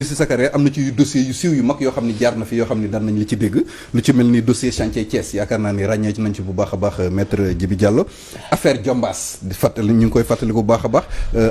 si sa carrière am na ci dossier yu siiw yu mag yoo xam ni jaar na fi yoo xam ni daan nañ li ci dégg lu ci mel ni dossier chantier Thiès yaakaar naa ni ràññee ci nañ ci bu baax a baax maître Djibi Diallo affaire Jombas di fàttali ñu ngi koy fàttali bu baax a baax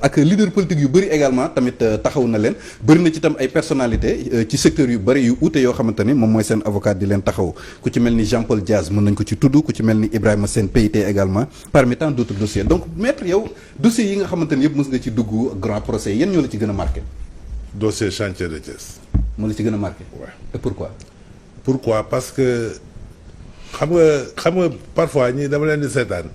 ak leader politique yu bëri également tamit taxaw na leen bëri na ci tam ay personnalité ci secteur yu bëri yu uute yoo xamante ni moom mooy seen avocat di leen taxaw ku ci mel ni Jean Paul Diaz mën nañ ko ci tudd ku ci mel ni Ibrahima Sène PIT également parmi tant d'autres dossiers donc maître yow dossiers yi nga xamante ni yëpp mës nga ci dugg grand procès yan ñoo la ci gën a marqué. Dossier chantier de Thiès. moo la ci gën a marqué. Ouais. Et pourquoi. Pourquoi parce que xam nga parfois ñii dama leen di seetaan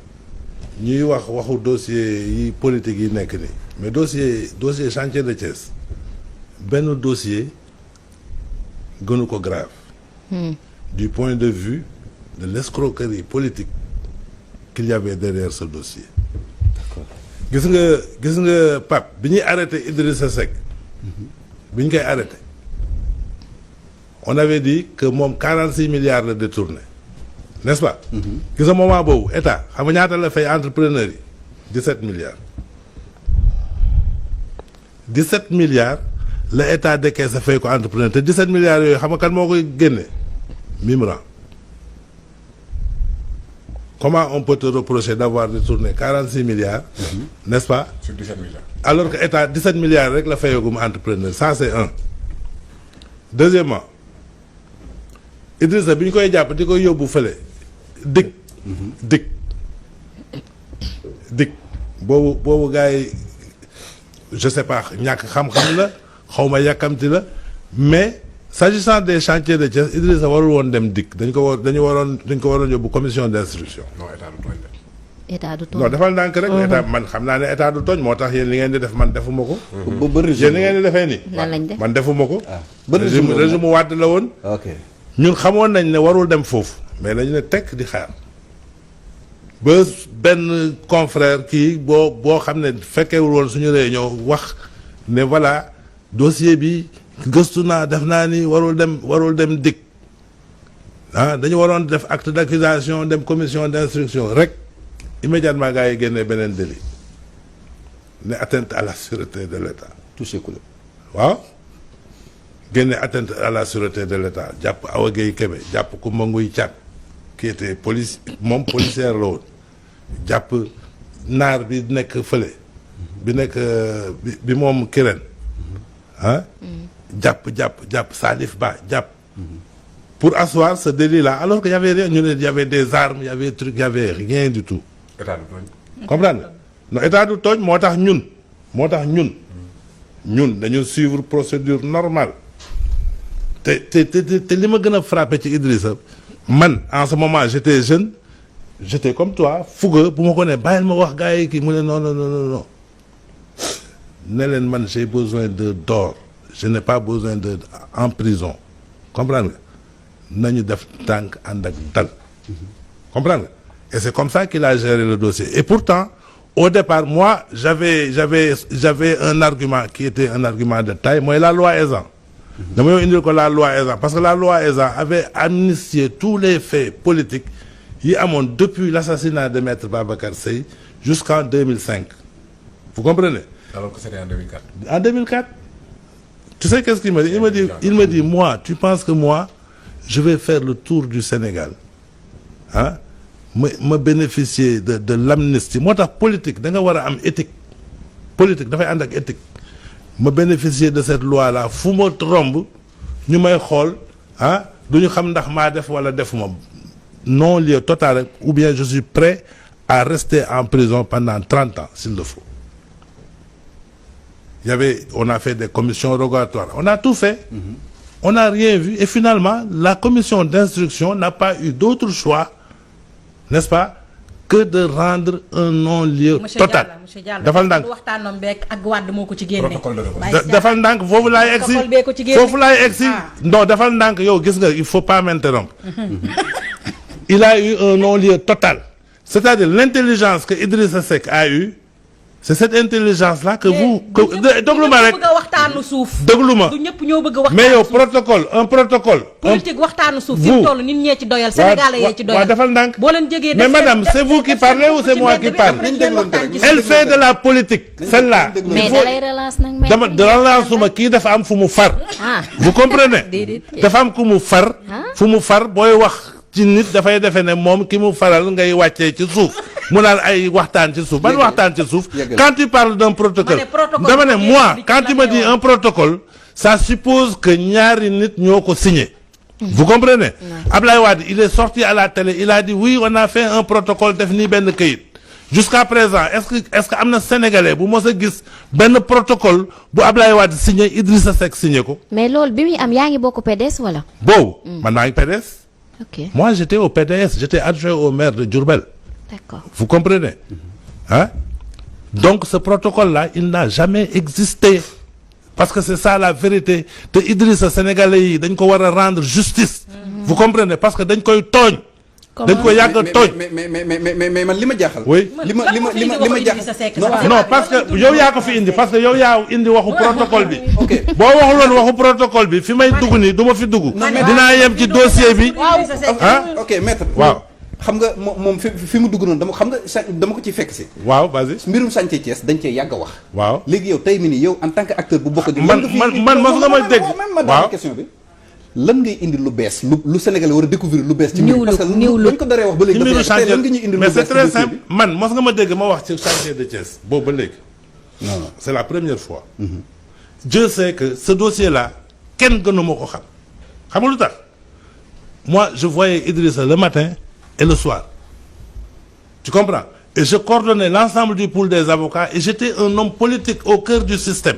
ñuy waxu dossier yi politique yi nekk nii mais dossier chantier de Thiès benn dossier gënu ko grave. Du point de vue de l'escroquerie politique qu'il y avait derrière ce dossier. Gis nga Pape bi ñuy arrêté Idrissa Seck. bi ñu koy arrêté on avait dit que moom 46 milliards la détourné n'est-ce pas. gis nga moment boobu état xam nga ñaata la fay entrepreneur yi 17 milliards. 17 milliards la état décaissé fay ko entrepreneur te 17 milliards yooyu xam nga kan moo koy génne Mimran. Comment on peut te reprocher d'avoir détourné 46 milliards, n'est-ce pas? Sur 17 milliards. Alors que l'État, 17 milliards rek la fayagum entrepreneur. Ça, c'est un. Deuxièmement, Idrissa bi ñu koy jàpp di koy yóbbu fële dik boobu gars yi je sais pas ñàkk xam-xam la xaw ma yàkkamti la mais s'agissant des chantiers de Thiès Idrissa warul woon dem dik dañ ko waroon yóbbu commission d'instruction. Non, état du tooñ de. état du tooñ. non defal ndànk rek. état man xam naa ne état du tooñ moo tax yéen li ngeen di def man defuma ko. ba yéen li ngeen di defee nii. lan lañ def man defuma ko. ba régime Wade la woon. ok ñun xamoon nañ ne warul dem foofu mais dañu ne tekk di xaar ba benn confrère kii boo xam ne fekkewul woon suñu réunion wax ne voilà dossier bi gëstu naa def naa ni warul dem dik dañu waroon def acte d'accusation dem commission d'instruction rek immédiatement gars yi génnee beneen délit ne atteinte à la sûreté de l'État. touché ku la waaw génne atteinte à la sûreté de l'État jàpp Awa Gueye Kébé jàpp Coumba Nguy Thiat qui était moom policière la woon jàpp naar bi nekk fële bi nekk bi moom Kirène jàpp Salif Ba jàpp pour asseoir ce délit là alors que y avait rien ñu ne y avait des armes y avait truc y avait rien du tout. État du tooñ. comprendre nga non état du tooñ moo tax ñun dañu suivre procédure normale te li ma gën a frappé ci Idrissa man en ce moment j'étais jeune j'étais comme toi fougueux bu ma ko ne bàyyil ma wax gars yi kii mu ne non ne leen man j'ai besoin d'or je n'ai pas besoin de en prison comprendre nga nañu def tànk ànd ak dal comprendre nga et c'est comme ça qu'il a géré le dossier et pourtant au départ moi j'avais un argument qui était un argument de taille mooy la loi Ezzan dama yow indil ko la loi Ezzan parce que la loi Ezzan avait amnistié tous les faits politiques yi amoon depuis l'assassinat de Maître Babacar Seye jusqu'en 2005 vous comprenez. Alors que c'était en 2004. En 2004 tu sais qu'est-ce qu'il m'a dit il me dit moi tu penses que moi je vais faire le tour du Sénégal ma bénéficier de l'amnistie moo tax politique da nga war a am éthique politique dafay ànd ak éthique ma bénéficier de cette loi là fu ma romb ñu may xool du ñu xam ndax maa def wala defuma non lieu total ou bien je suis prêt à rester en prison pendant 30 ans s'il le faut. On a fait des commissions rogatoires on a tout fait. On n'a rien vu et finalement la commission d'instruction n'a pas eu d'autre choix n'est-ce pas que de rendre un non-lieu total. dafal ndànk waxtaanam beek ak Wade moo ko ci génne. dafal ndànk foofu laay egsi non dafal ndànk yow gis nga il faut pas m'interrompre. Il a eu un non-lieu total c'est-à-dire l'intelligence que Idrissa Seck a eu c'est cette intelligence là que vous déglu ma rek bëgg a waxtaanu suuf. déglu ma du ñëpp ñoo bëgg a waxtaanu mais yow suuf. un protocole politique waxtaanu suuf. vous fi mu toll nit ñee ci doyal. Sénégalais yee ci doyal. waaw defal ndànk boo leen jegee mais madame c'est vous qui parlez ou c'est moi qui parle elle fait de la politique celle-là mais da lay relance nag. mais dama relance suma kii dafa am fu mu far vous comprenez dafa am ku mu far fu mu far booy wax ci nit dafay defee ne moom ki mu faral ngay wàccee ci suuf mu naan ay waxtaan ci suuf ban waxtaan ci suuf quand tu parles d'un protocole dama ne moi quand tu me dis un protocole ça suppose que ñaari nit ñoo ko signé vous comprenez Ablaye Wade il est sorti à la télé il a dit oui on a fait un protocole def nii benn këyit jusqu'à présent est-ce que am na sénégalais bu mos a gis benn protocole bu Ablaye Wade signé Idrissa Seck signé ko mais loolu bi muy am yaa ngi bokk PDS wala. boobu man maa ngi PDS ok moi j'étais au PDS j'étais adjoint au maire de Diourbel d'accord. vous comprenez hein donc ce protocole là il n'a jamais existé parce que c'est ça la vérité te Idrissa sénégalais yi dañ ko war a rendre justice vous comprenez parce que dañ koy tooñ dañ ko yàgg a tooñ mais man li ma jaaxal. oui li ma jaaxal non parce que yow yaa ko fi indi parce que yow yaa indi waxu protocole bi ok boo waxuloon waxu protocole bi fi may dugg nii du ma fi dugg dinaa yem ci dossier bi ah ok maître. waaw xam nga moom fi mu dugg noonu dama ko ci fekk si. waaw vas-y mbirum chantier Thiès dañ cee yàgg a wax. waaw léegi yow tey mi nii yow en tant que acteur bu bokk. man mos nga ma dégg waaw question bi. lan ngay indi lu bees lu Sénégalais war a découvrir lu bees. ci mbir parce que bañ ko daree wax ba léegi. ci mbiru chantier lan nga ñuy indi lu mais bees c'est très simple man mos nga ma dégg ma wax ci chantier de Thiès boobu ba léegi. non c'est la première fois. Dieu sait que ce dossier là kenn gënu ma ko xam xam nga lu tax moi je voyais Idrissa le matin et le soir tu comprends et je coordonnais l'ensemble du pool des avocats et j'étais un homme politique au cœur du système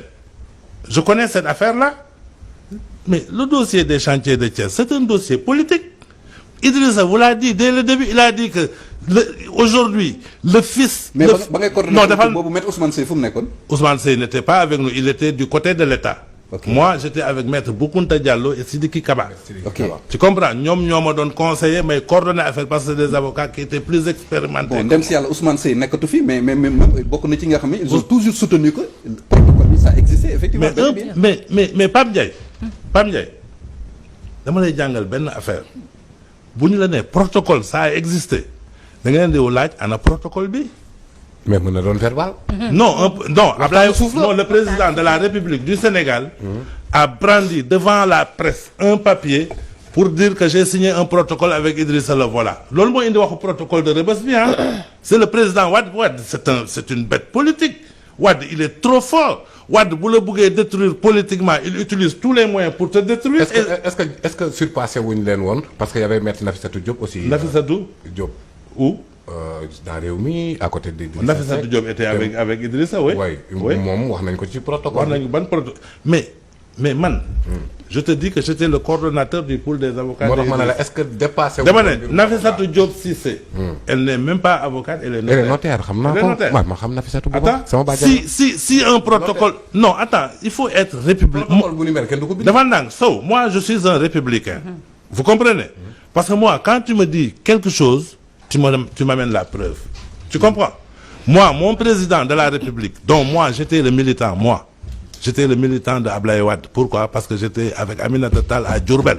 je connais cette affaire là mais le dossier des chantiers de Thiès c'est un dossier politique Idrissa vous l'a dit dès le début il a dit que aujourd'hui le fils. mais ba ngay coordonné non dafa boobu maître Ousmane Seye fu mu nekkoon. Ousmane Seye n'était pas avec nous il était du côté de l'État. Okay. Moi j'étais avec maître Boukounta Diallo et Sidiki Kaba. ok tu comprends ñoom ñoo ma doon conseiller mais coordonné affaire parce que c'est des avocats qui étaient plus expérimentés. bon dem si yàlla Ousmane Seye nekkatu fi mais bokk na ci nga xam ne ils ont toujours soutenu que protocole bi ça existait effectivement. mais Pape Ndiaye. Pape Ndiaye dama lay jàngal benn affaire bu ñu la nee protocole ça a existé da nga leen di laaj ana protocole bi. mais mën na doon verbal. non Ablaye non le président de la République du Sénégal. a brandi devant la presse un papier pour dire que j'ai signé un protocole avec Idrissa le voilà loolu moo indi waxu protocole de Rebeuss bi ah. c'est le président Wade c'est une bête politique Wade il est trop fort Wade bu la bëggee détruire politiquement il utilise tous les moyens pour te détruire. est-ce que surpassé wuñu leen woon parce que y avait maître Nafissatou Diop aussi. Nafissatou Diop. où. dans Rewmi à côté de. Nafissatou Diop était avec Idrissa oui. oui moom wax nañ ko ci protocole. wax nañu ban protocole mais man. je te dis que j'étais le coordonnateur du pool des avocats. moo tax ma ne la est-ce que dépassé. dama ne Nafissatou Diop Cissé. elle n'est même pas avocate elle est notaire. elle est notaire xam naa ko waaw ma xam Nafissatou bu baax. sama attends si un protocole. non attends il faut être républicain. protocole bu ni mel kenn du ko bind. dafa ndànk Sow moi je suis un républicain. vous comprenez. parce que moi quand tu me dis quelque chose tu m'amènes la preuve. tu comprends. moi mon président de la République dont moi j'étais le militant j'étais le militant de Ablaye Wade. Pourquoi? Parce que j'étais avec Aminata Tall à Diourbel.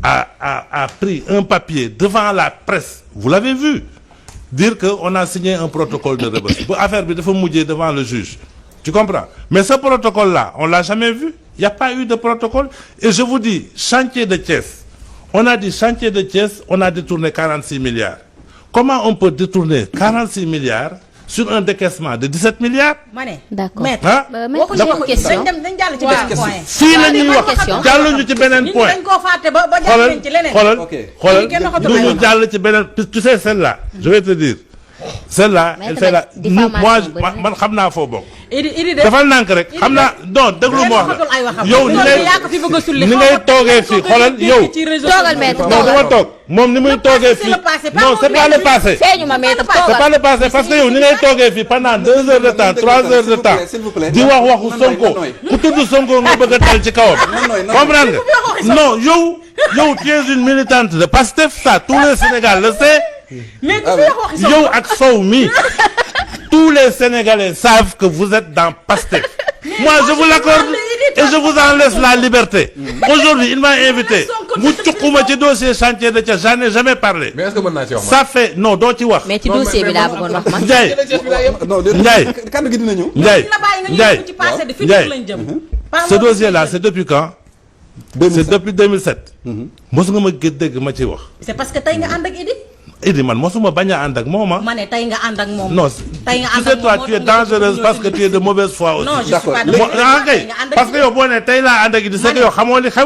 A pris un papier devant la presse. Vous l'avez vu. Dire qu'on a signé un protocole de Rebeuss. Bu affaire bi dafa mujjee devant le juge. Tu comprends? Mais ce protocole-là, on l'a jamais vu. Il n'y a pas eu de protocole. Et je vous dis, chantier de Thiès. On a dit chantier de Thiès, on a détourné 46 milliards. Comment on peut détourner 46 milliards sur un décaissement de 17 milliards. d'accord ah question dañ jàll ci beneen point. fii la ñuy wax jàlluñu ci beneen point. dañ koo fàtte ba jàll ci leneen. xoolal du ñu jàll ci beneen tu sais celle-là je vais te dire celle-là elle fait la moi man xam naa foo bokk. dafa nànk rek xam naa non déglu ma wax la yow ni ngay toogee fii xoolal yow. toogal maître non dama toog moom ni muy toogee fii non c'est pas le passé. feeñu ma maître c'est pas le passé parce que yow ni ngay toogee fii pendant 2 heures de temps 3 heures de temps di wax waxu Sonko ku tudd Sonko nga bëgg a dal ci kawam. comprendre nga non yow tu es une militante de Pastef ça tout le Sénégal le sait. yow ak Sow mi tous les Sénégalais savent que vous êtes dans Pastef. Moi, je vous l'accorde et je vous en laisse la liberté. Aujourd'hui, il m'a invité. Mu cuquma ci dossier chantier de Thiès, j'en ai jamais parlé. mais est-ce que mën naa ci wax Ça fait non doo ci wax. mais ci dossier bi laa bëggoon wax man. Ndiaye Ndiaye kàddu gi dina ñëw. Ndiaye Ndiaye Ndiaye ce dossier-là, c'est depuis quand? 2007. C'est depuis 2007. Mos nga ma dégg ma ci wax. c'est parce que tey nga ànd ak Idi. Idi man mosuma bañ a ànd ak moom ah. ma ne tey nga ànd ak moom. Non, tey nga tu ànd sais ak toi moom tu es dangereuse parce que tu es de mauvaise foi aussi. non je suis D'accord. pas de Léegi- mauvaise foi, kay tey nga ànd ak parce que yow boo nee tey laa ànd ak Idi c'est que yow xamoo li xew.